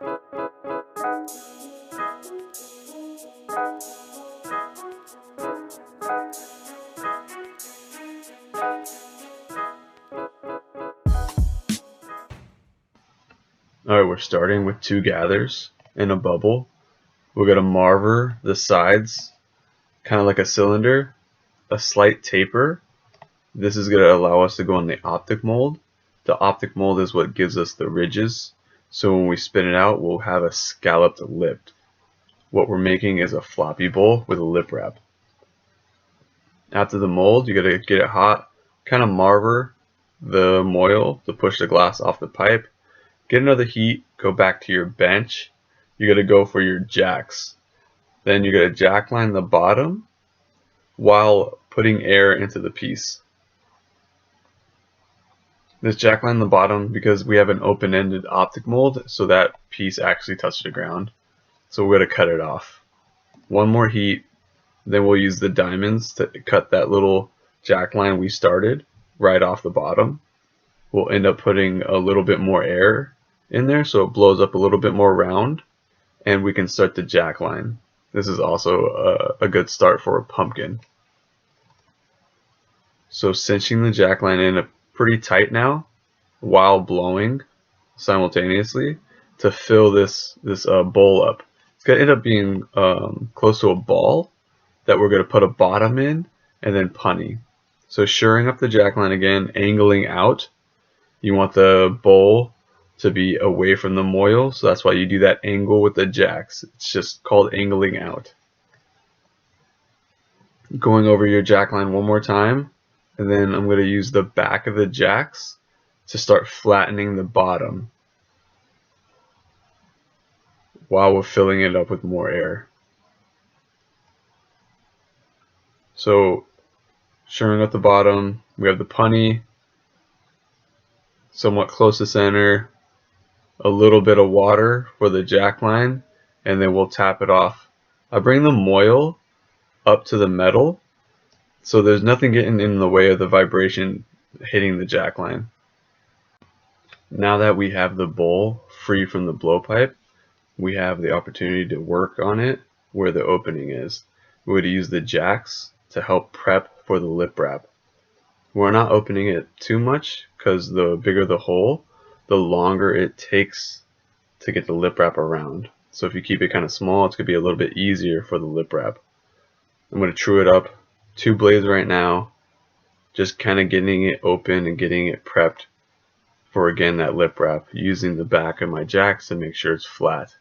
Alright, we're starting with 2 gathers in a bubble. We're going to marver the sides, kind of like a cylinder, a slight taper. This is going to allow us to go in the optic mold. The optic mold is what gives us the ridges, so when we spin it out, we'll have a scalloped lip. What we're making is a floppy bowl with a lip wrap. After the mold, you got to get it hot, kind of marver the moil to push the glass off the pipe. Get another heat, go back to your bench. You got to go for your jacks. Then you're going to jackline the bottom while putting air into the piece. This jackline the bottom because we have an open-ended optic mold, so that piece actually touched the ground. So we're going to cut it off. One more heat, then we'll use the diamonds to cut that little jackline we started right off the bottom. We'll end up putting a little bit more air in there so it blows up a little bit more round, and we can start the jackline. This is also a good start for a pumpkin. So cinching the jackline in pretty tight now while blowing simultaneously to fill this bowl up. It's going to end up being close to a ball that we're going to put a bottom in and then punny. So shoring up the jackline again, angling out. You want the bowl to be away from the moil, so that's why you do that angle with the jacks. It's just called angling out. Going over your jackline one more time, and then I'm going to use the back of the jacks to start flattening the bottom while we're filling it up with more air. So shoring up the bottom, we have the punny, somewhat close to center, a little bit of water for the jackline, and then we'll tap it off. I bring the moil up to the metal so there's nothing getting in the way of the vibration hitting the jackline. Now that we have the bowl free from the blowpipe, we have the opportunity to work on it where the opening is. We're going to use the jacks to help prep for the lip wrap. We're not opening it too much because the bigger the hole, the longer it takes to get the lip wrap around. So if you keep it kind of small, it's going to be a little bit easier for the lip wrap. I'm going to true it up. 2 blades right now, just kind of getting it open and getting it prepped for, again, that lip wrap, using the back of my jacks to make sure it's flat.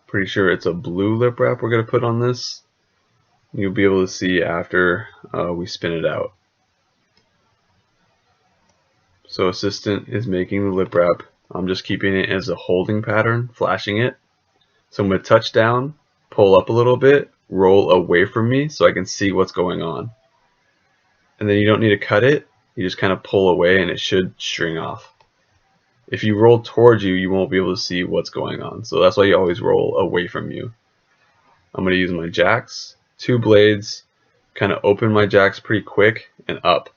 Pretty sure it's a blue lip wrap we're going to put on this. You'll be able to see after we spin it out. So assistant is making the lip wrap. I'm just keeping it as a holding pattern, flashing it. So I'm going to touch down, pull up a little bit, roll away from me so I can see what's going on. And then you don't need to cut it, you just kind of pull away and it should string off. If you roll towards you, you won't be able to see what's going on. So that's why you always roll away from you. I'm going to use my jacks, 2 blades, kind of open my jacks pretty quick and up.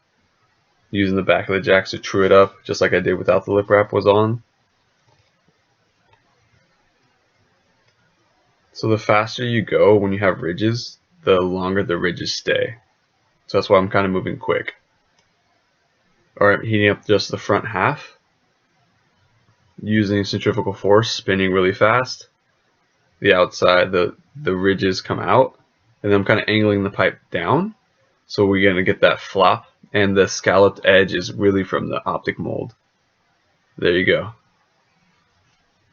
Using the back of the jacks to true it up, just like I did without the lip wrap was on. So the faster you go when you have ridges, the longer the ridges stay. So that's why I'm kind of moving quick. Alright, heating up just the front half. Using centrifugal force, spinning really fast. The outside, the ridges come out. And then I'm kind of angling the pipe down. So we're going to get that flop. And the scalloped edge is really from the optic mold. There you go.